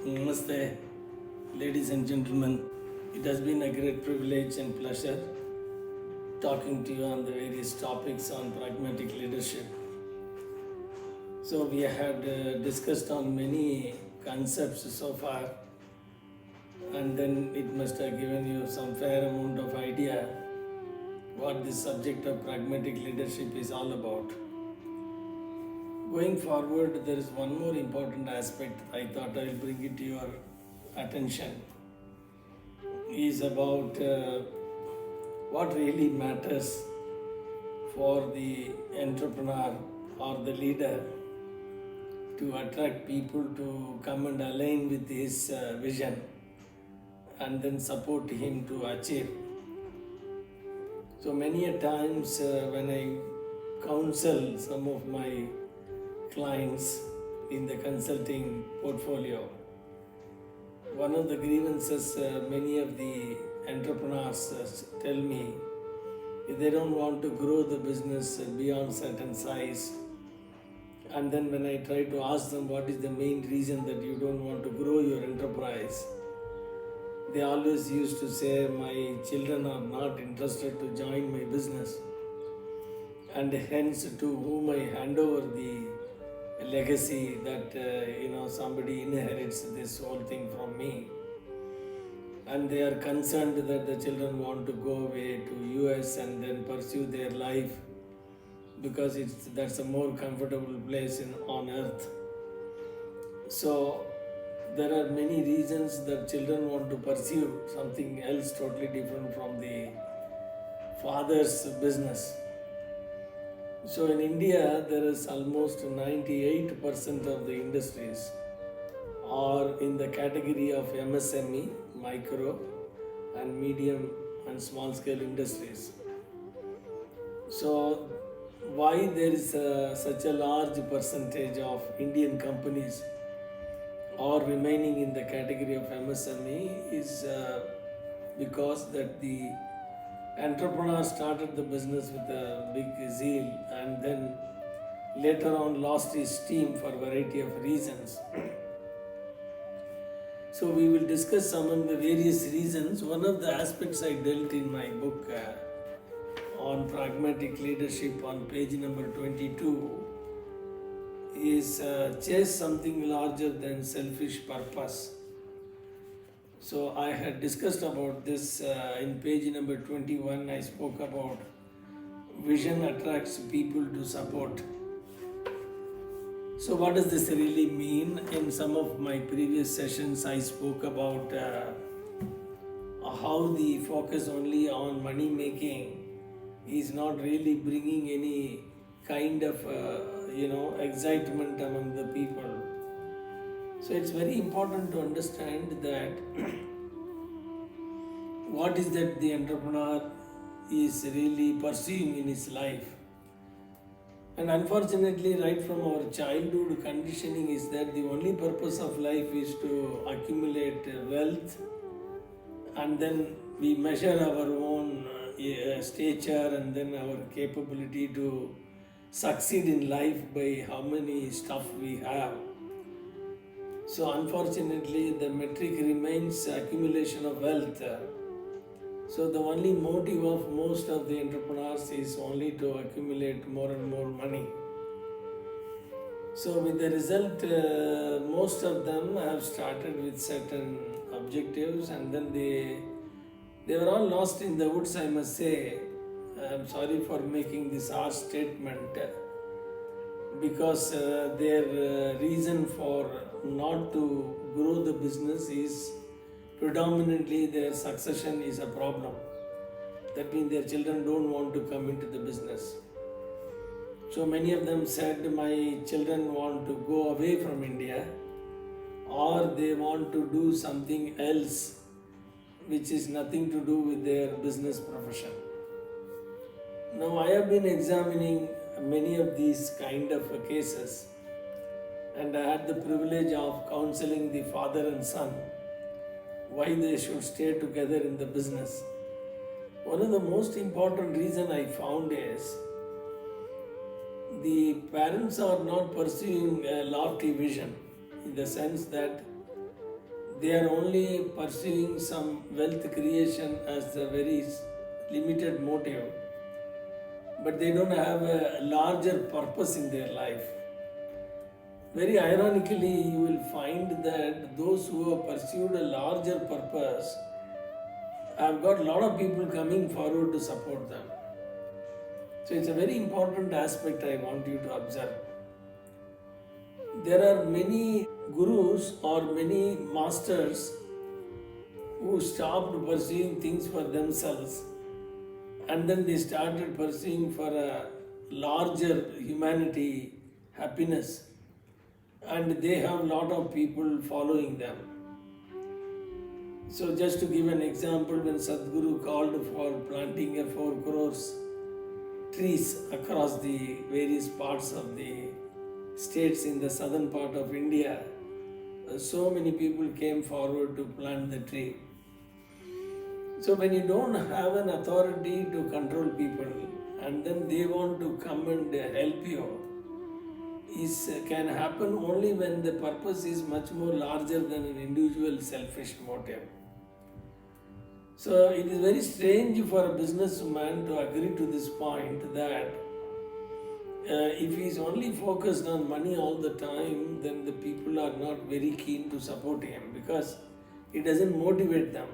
Namaste, ladies and gentlemen. It has been a great privilege and pleasure talking to you on the various topics on pragmatic leadership. So, we had discussed on many concepts so far, and then it must have given you some fair amount of idea what this subject of pragmatic leadership is all about. Going forward, there is one more important aspect I thought I will bring it to your attention is about what really matters for the entrepreneur or the leader to attract people to come and align with his vision and then support him to achieve. So many a times when I counsel some of my clients in the consulting portfolio, one of the grievances many of the entrepreneurs tell me if they don't want to grow the business beyond certain size. And then when I try to ask them what is the main reason that you don't want to grow your enterprise, they always used to say, my children are not interested to join my business, and hence to whom I hand over the legacy that somebody inherits this whole thing from me, and they are concerned that the children want to go away to US and then pursue their life because that's a more comfortable place on earth. So there are many reasons that children want to pursue something else totally different from the father's business. So in India, there is almost 98% of the industries are in the category of MSME, micro and medium and small scale industries. So why there is such a large percentage of Indian companies are remaining in the category of MSME is because that the entrepreneur started the business with a big zeal and then later on lost his steam for a variety of reasons. So we will discuss among the various reasons. One of the aspects I dealt in my book on pragmatic leadership on page number 22 is chase something larger than selfish purpose. So I had discussed about this in page number 21. I spoke about vision attracts people to support. So what does this really mean? In some of my previous sessions, I spoke about how the focus only on money making is not really bringing any kind of excitement among the people. So it's very important to understand that what is that the entrepreneur is really pursuing in his life. And unfortunately, right from our childhood, conditioning is that the only purpose of life is to accumulate wealth, and then we measure our own stature and then our capability to succeed in life by how many stuff we have. So unfortunately, the metric remains accumulation of wealth. So the only motive of most of the entrepreneurs is only to accumulate more and more money. So with the result, most of them have started with certain objectives and then they were all lost in the woods, I must say. I'm sorry for making this harsh statement because their reason for not to grow the business is predominantly their succession is a problem. That means their children don't want to come into the business. So many of them said, my children want to go away from India or they want to do something else which is nothing to do with their business profession. Now I have been examining many of these kind of cases and I had the privilege of counseling the father and son why they should stay together in the business. One of the most important reason I found is the parents are not pursuing a lofty vision in the sense that they are only pursuing some wealth creation as a very limited motive, but they don't have a larger purpose in their life. Very ironically, you will find that those who have pursued a larger purpose have got a lot of people coming forward to support them. So it's a very important aspect I want you to observe. There are many gurus or many masters who stopped pursuing things for themselves and then they started pursuing for a larger humanity happiness, and they have a lot of people following them. So just to give an example, when Sadhguru called for planting a 4 crores trees across the various parts of the states in the southern part of India, so many people came forward to plant the tree. So when you don't have an authority to control people and then they want to come and help you, can happen only when the purpose is much more larger than an individual selfish motive. So it is very strange for a businessman to agree to this point that if he is only focused on money all the time, then the people are not very keen to support him because it doesn't motivate them.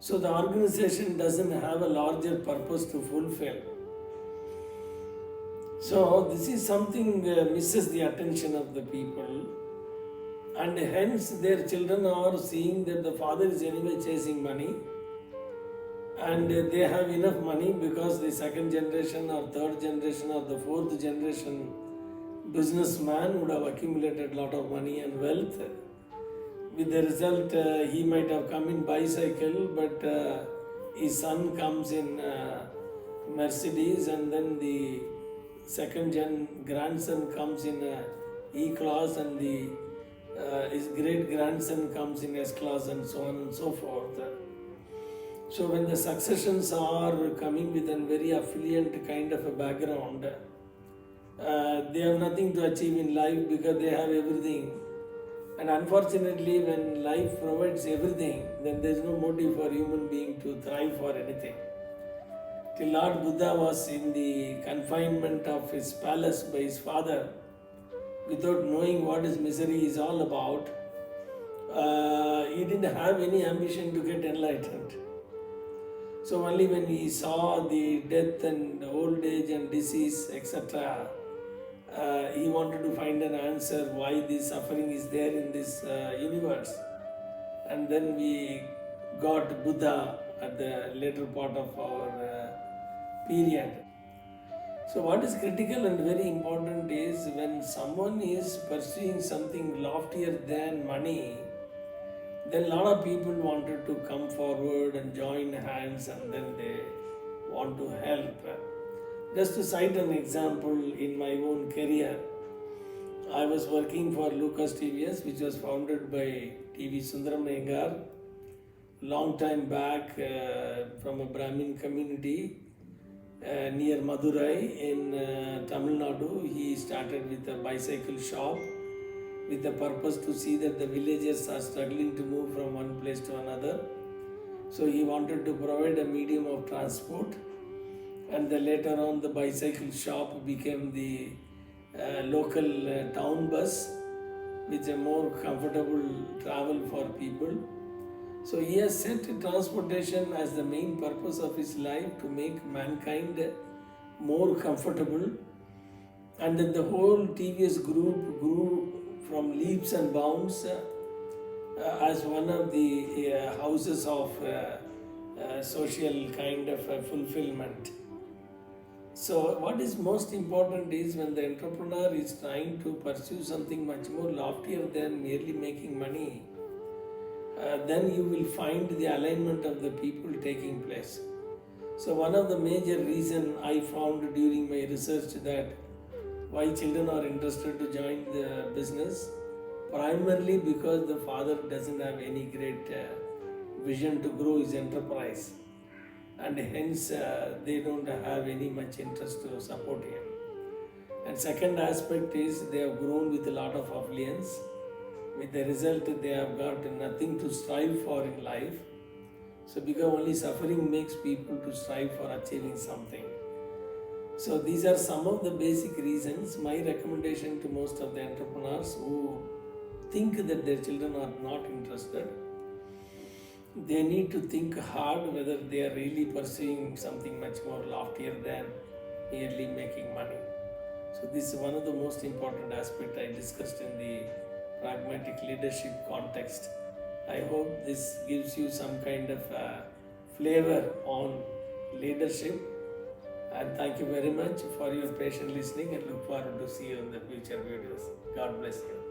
So the organization doesn't have a larger purpose to fulfill. So this is something misses the attention of the people, and hence their children are seeing that the father is anyway chasing money and they have enough money because the second generation or third generation or the fourth generation businessman would have accumulated a lot of money and wealth. With the result, he might have come in bicycle, but his son comes in Mercedes, and then the second gen grandson comes in E-class, and his great grandson comes in S-class, and so on and so forth. So when the successions are coming with a very affluent kind of a background, they have nothing to achieve in life because they have everything. And unfortunately, when life provides everything, then there is no motive for human being to thrive for anything. Till Lord Buddha was in the confinement of his palace by his father, without knowing what his misery is all about, he didn't have any ambition to get enlightened. So only when he saw the death and old age and disease, etc., he wanted to find an answer why this suffering is there in this universe. And then we got Buddha at the later part of our period. So what is critical and very important is when someone is pursuing something loftier than money, then a lot of people wanted to come forward and join hands, and then they want to help. Just to cite an example in my own career, I was working for Lucas TVS, which was founded by TV Sundaram Iyengar, long time back from a Brahmin community near Madurai in Tamil Nadu. He started with a bicycle shop with the purpose to see that the villagers are struggling to move from one place to another. So he wanted to provide a medium of transport, and then later on the bicycle shop became the local town bus, which is a more comfortable travel for people. So he has set transportation as the main purpose of his life to make mankind more comfortable, and then the whole TVS group grew from leaps and bounds as one of the houses of social kind of fulfillment. So what is most important is when the entrepreneur is trying to pursue something much more loftier than merely making money, then you will find the alignment of the people taking place. So one of the major reasons I found during my research that why children are interested to join the business, primarily because the father doesn't have any great vision to grow his enterprise, and hence they don't have any much interest to support him. And second aspect is they have grown with a lot of affluence, with the result they have got nothing to strive for in life. So because only suffering makes people to strive for achieving something. So these are some of the basic reasons. My recommendation to most of the entrepreneurs who think that their children are not interested, they need to think hard whether they are really pursuing something much more loftier than merely making money. So this is one of the most important aspects I discussed in the pragmatic leadership context. I hope this gives you some kind of flavor on leadership, and thank you very much for your patient listening, and look forward to see you in the future videos. God bless you.